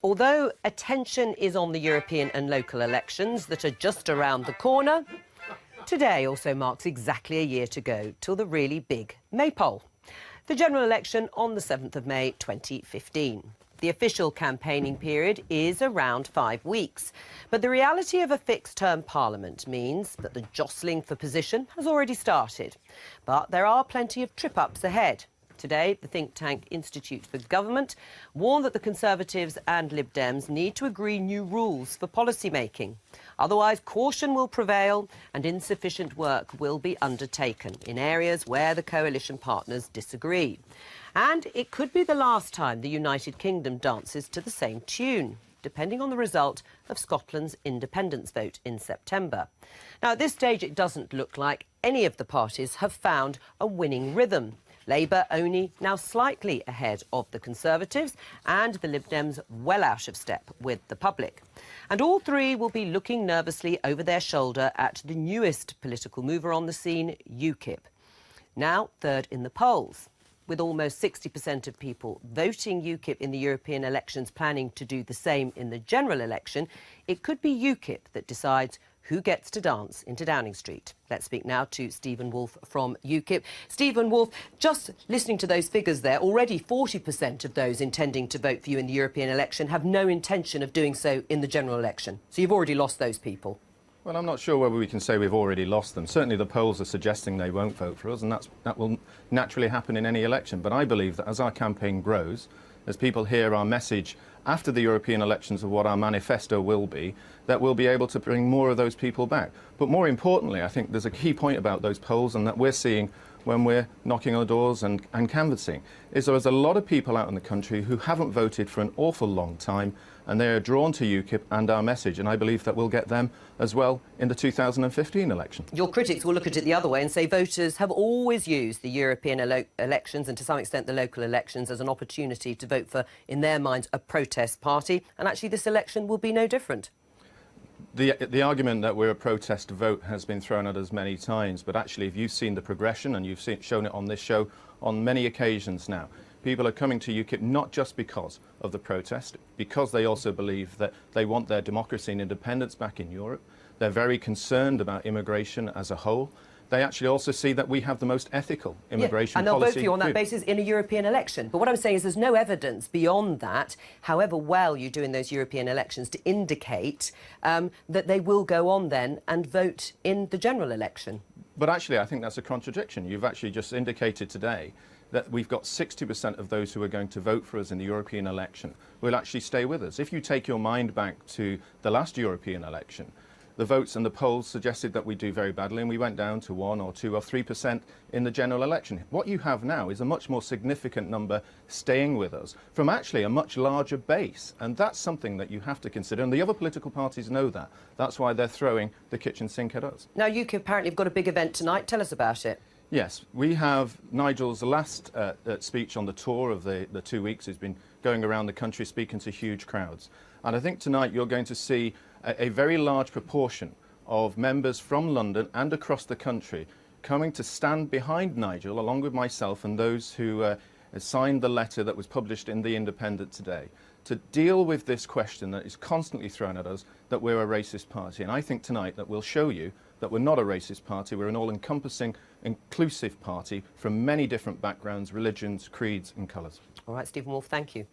Although attention is on the European and local elections that are just around the corner, today also marks exactly a year to go till the really big May poll. The general election on the 7th of May 2015. The official campaigning period is around 5 weeks. But the reality of a fixed-term parliament means that the jostling for position has already started. But there are plenty of trip-ups ahead. Today, the think tank Institute for Government warned that the Conservatives and Lib Dems need to agree new rules for policy making. Otherwise, caution will prevail and insufficient work will be undertaken in areas where the coalition partners disagree. And it could be the last time the United Kingdom dances to the same tune, depending on the result of Scotland's independence vote in September. Now, at this stage, it doesn't look like any of the parties have found a winning rhythm. Labour only now slightly ahead of the Conservatives and the Lib Dems well out of step with the public. And all three will be looking nervously over their shoulder at the newest political mover on the scene, UKIP. Now third in the polls. With almost 60% of people voting UKIP in the European elections planning to do the same in the general election, it could be UKIP that decides who gets to dance into Downing Street. Let's speak now to Stephen Woolfe from UKIP. Stephen Woolfe, just listening to those figures there, already 40% of those intending to vote for you in the European election have no intention of doing so in the general election. So you've already lost those people. Well, I'm not sure whether we can say we've already lost them. Certainly the polls are suggesting they won't vote for us, and that will naturally happen in any election. But I believe that as our campaign grows, as people hear our message after the European elections of what our manifesto will be, that we'll be able to bring more of those people back. But more importantly, I think there's a key point about those polls, and that we're seeing when we're knocking on doors and canvassing, is there's a lot of people out in the country who haven't voted for an awful long time, and they are drawn to UKIP and our message, and I believe that we'll get them as well in the 2015 election. Your critics will look at it the other way and say voters have always used the European elections and to some extent the local elections as an opportunity to vote for, in their minds, a protest party, and actually this election will be no different. The argument that we're a protest vote has been thrown at us many times, but actually if you've seen the progression, and you've shown it on this show on many occasions now, people are coming to UKIP not just because of the protest, because they also believe that they want their democracy and independence back in Europe. They're very concerned about immigration as a whole. They actually also see that we have the most ethical immigration policy. And they'll vote for you on that basis in a European election. But what I'm saying is there's no evidence beyond that, however well you do in those European elections, to indicate that they will go on then and vote in the general election. But actually, I think that's a contradiction. You've actually just indicated today that we've got 60% of those who are going to vote for us in the European election will actually stay with us. If you take your mind back to the last European election, the votes and the polls suggested that we do very badly, and we went down to 1 or 2 or 3% in the general election. What you have now is a much more significant number staying with us from actually a much larger base, and that's something that you have to consider, and the other political parties know that. That's why they're throwing the kitchen sink at us. Now, UKIP apparently have got a big event tonight. Tell us about it. Yes, we have Nigel's last speech on the tour of the 2 weeks. He's been going around the country speaking to huge crowds. And I think tonight you're going to see a very large proportion of members from London and across the country coming to stand behind Nigel, along with myself and those who signed the letter that was published in The Independent today, to deal with this question that is constantly thrown at us, that we're a racist party. And I think tonight that we'll show you that we're not a racist party, we're an all-encompassing, inclusive party from many different backgrounds, religions, creeds and colours. All right, Stephen Woolfe, thank you.